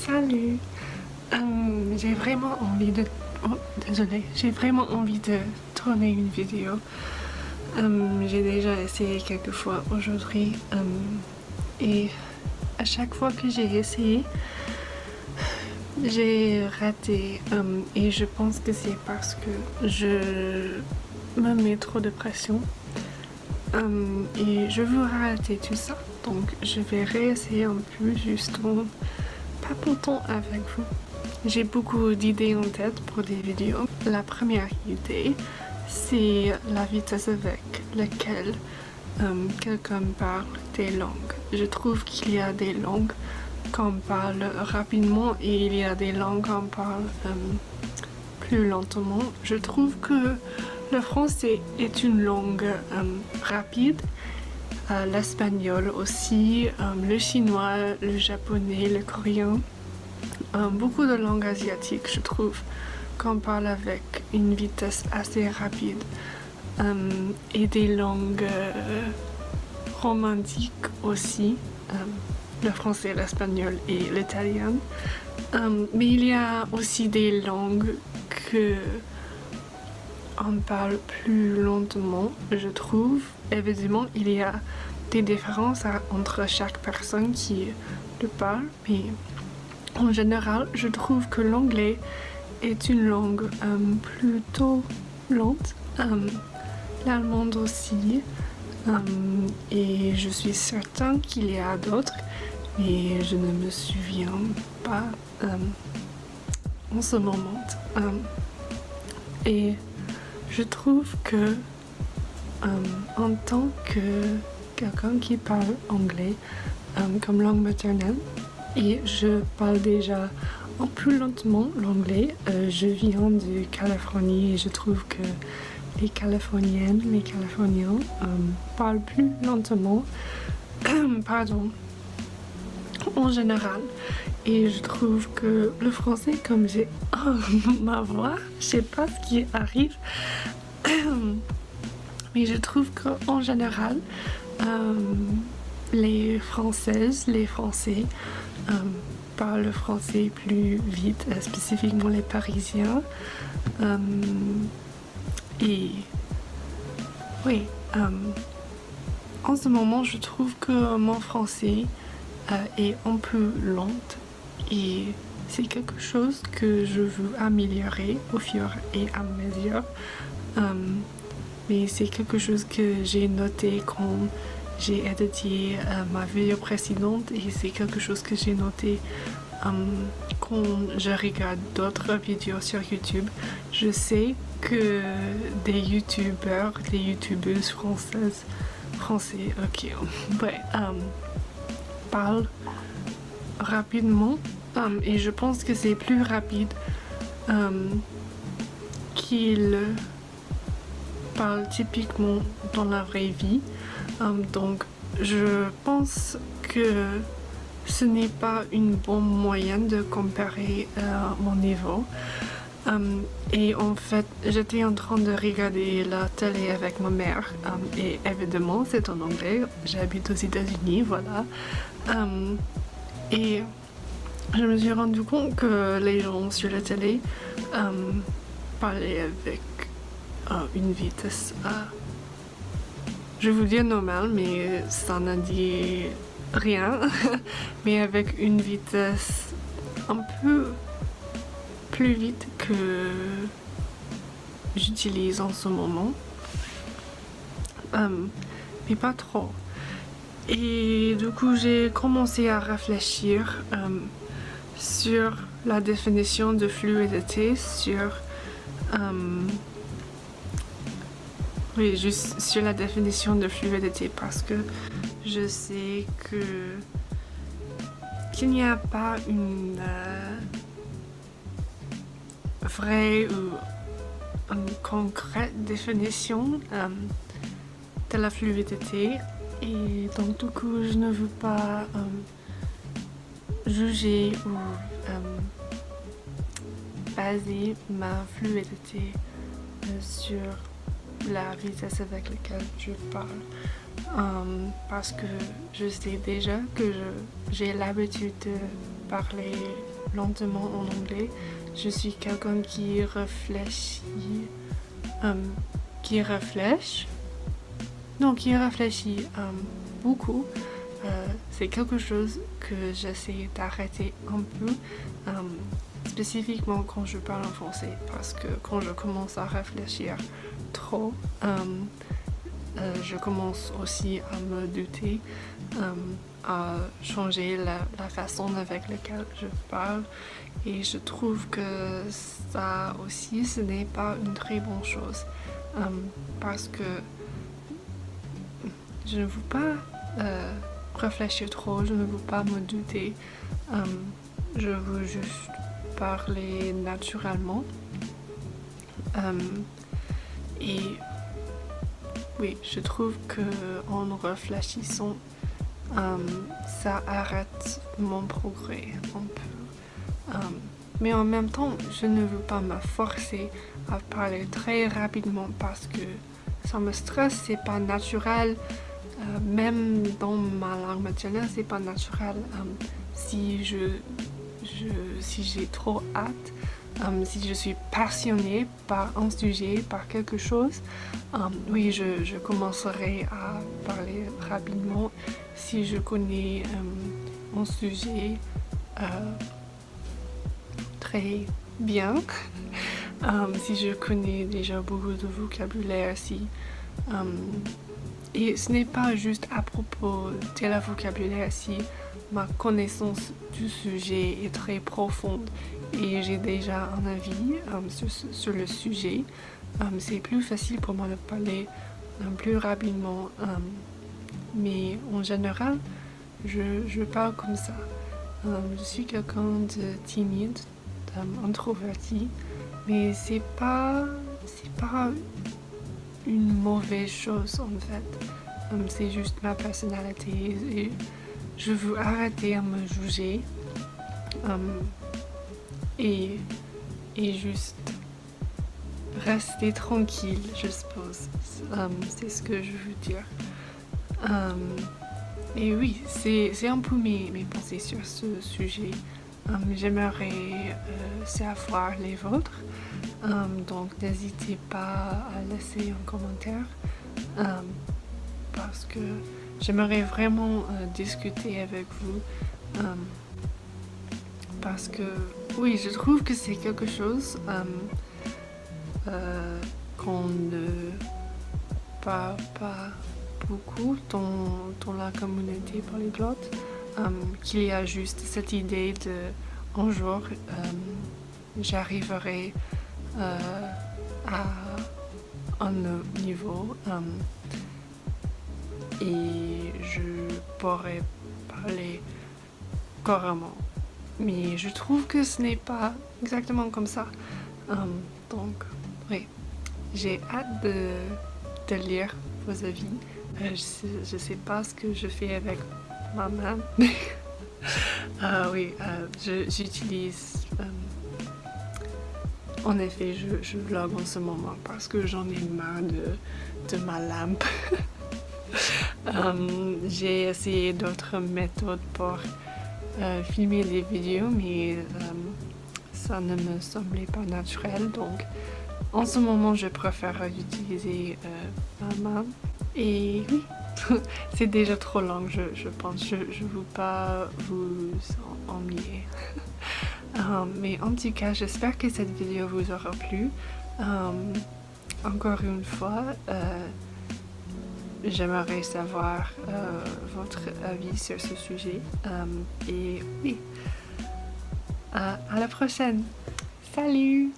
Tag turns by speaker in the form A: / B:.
A: Salut! J'ai vraiment envie de... Oh, désolée. J'ai vraiment envie de tourner une vidéo. J'ai déjà essayé quelques fois aujourd'hui. Et à chaque fois que j'ai essayé, j'ai raté. Et je pense que c'est parce que je me mets trop de pression. Et je veux rater tout ça. Donc je vais réessayer un peu juste en papotant avec vous. J'ai beaucoup d'idées en tête pour des vidéos. La première idée, c'est la vitesse avec laquelle quelqu'un parle des langues. Je trouve qu'il y a des langues qu'on parle rapidement et il y a des langues qu'on parle plus lentement. Je trouve que le français est une langue rapide. L'espagnol aussi, le chinois, le japonais, le coréen. Beaucoup de langues asiatiques, je trouve, qu'on parle avec une vitesse assez rapide. Et des langues romantiques aussi, le français, l'espagnol et l'italien. Mais il y a aussi des langues que on parle plus lentement, je trouve. Évidemment, il y a des différences entre chaque personne qui le parle, mais en général, je trouve que l'anglais est une langue plutôt lente. L'allemand aussi. Et je suis certaine qu'il y a d'autres, mais je ne me souviens pas en ce moment. Et je trouve que en tant que quelqu'un qui parle anglais comme langue maternelle, et je parle déjà un peu lentement l'anglais, je viens de Californie et je trouve que les Californiennes, les Californiens parlent plus lentement, pardon, en général. Et je trouve que le français, comme j'ai ma voix, je sais pas ce qui arrive, mais je trouve qu'en général, les Françaises, les Français parlent le français plus vite, spécifiquement les Parisiens. Et oui, en ce moment, je trouve que mon français est un peu lent et c'est quelque chose que je veux améliorer au fur et à mesure. Mais c'est quelque chose que j'ai noté quand j'ai édité ma vidéo précédente et c'est quelque chose que j'ai noté quand je regarde d'autres vidéos sur YouTube. Je sais que des youtubeurs, des youtubeuses français, ok, ouais, parlent rapidement et je pense que c'est plus rapide qu'ils parlent typiquement dans la vraie vie. Donc je pense que ce n'est pas une bonne moyenne de comparer mon niveau. Et en fait, j'étais en train de regarder la télé avec ma mère et évidemment c'est en anglais, j'habite aux États-Unis, voilà. Et je me suis rendu compte que les gens sur la télé parlaient avec une vitesse, je vais vous dire normale, mais ça ne dit rien, mais avec une vitesse un peu plus vite que j'utilise en ce moment, mais pas trop. Et du coup j'ai commencé à réfléchir sur la définition de fluidité, oui, juste sur la définition de fluidité parce que je sais qu'il n'y a pas une vraie ou une concrète définition de la fluidité et donc du coup je ne veux pas juger ou baser ma fluidité sur la vitesse avec laquelle je parle parce que je sais déjà que j'ai l'habitude de parler lentement en anglais. Je suis quelqu'un qui réfléchit, beaucoup. C'est quelque chose que j'essaie d'arrêter un peu, spécifiquement quand je parle en français, parce que quand je commence à réfléchir trop, je commence aussi à me douter, à changer la façon avec laquelle je parle, et je trouve que ça aussi, ce n'est pas une très bonne chose, parce que je ne veux pas réfléchir trop, je ne veux pas me douter, je veux juste parler naturellement. Et oui, je trouve que en réfléchissant, ça arrête mon progrès un peu. Mais en même temps, je ne veux pas me forcer à parler très rapidement parce que ça me stresse, c'est pas naturel. Même dans ma langue maternelle, c'est pas naturel. Si j'ai trop hâte, si je suis passionnée par un sujet, par quelque chose, oui, je commencerai à parler rapidement. Si je connais un sujet très bien, si je connais déjà beaucoup de vocabulaire, et ce n'est pas juste à propos de la vocabulaire, si ma connaissance du sujet est très profonde et j'ai déjà un avis sur le sujet, c'est plus facile pour moi de parler plus rapidement. Mais en général, je parle comme ça. Je suis quelqu'un de timide, introverti, mais c'est pas une mauvaise chose en fait. C'est juste ma personnalité et je veux arrêter à me juger et juste rester tranquille, je suppose. C'est ce que je veux dire. Et oui, c'est un peu mes pensées sur ce sujet. J'aimerais savoir les vôtres. Donc n'hésitez pas à laisser un commentaire parce que j'aimerais vraiment discuter avec vous parce que oui, je trouve que c'est quelque chose qu'on ne parle pas beaucoup dans la communauté polyglotte, qu'il y a juste cette idée de un jour j'arriverai à un niveau et je pourrais parler couramment. Mais je trouve que ce n'est pas exactement comme ça. Donc, oui, j'ai hâte de lire vos avis. Je sais pas ce que je fais avec ma main. Oui, j'utilise... en effet, je vlog en ce moment parce que j'en ai marre de ma lampe. J'ai essayé d'autres méthodes pour filmer des vidéos, mais ça ne me semblait pas naturel. Donc, en ce moment, je préfère utiliser ma main. Et oui, c'est déjà trop long, je pense. Je ne veux pas vous ennuyer. Mais en tout cas, j'espère que cette vidéo vous aura plu. Encore une fois, j'aimerais savoir votre avis sur ce sujet. Et oui, à la prochaine. Salut!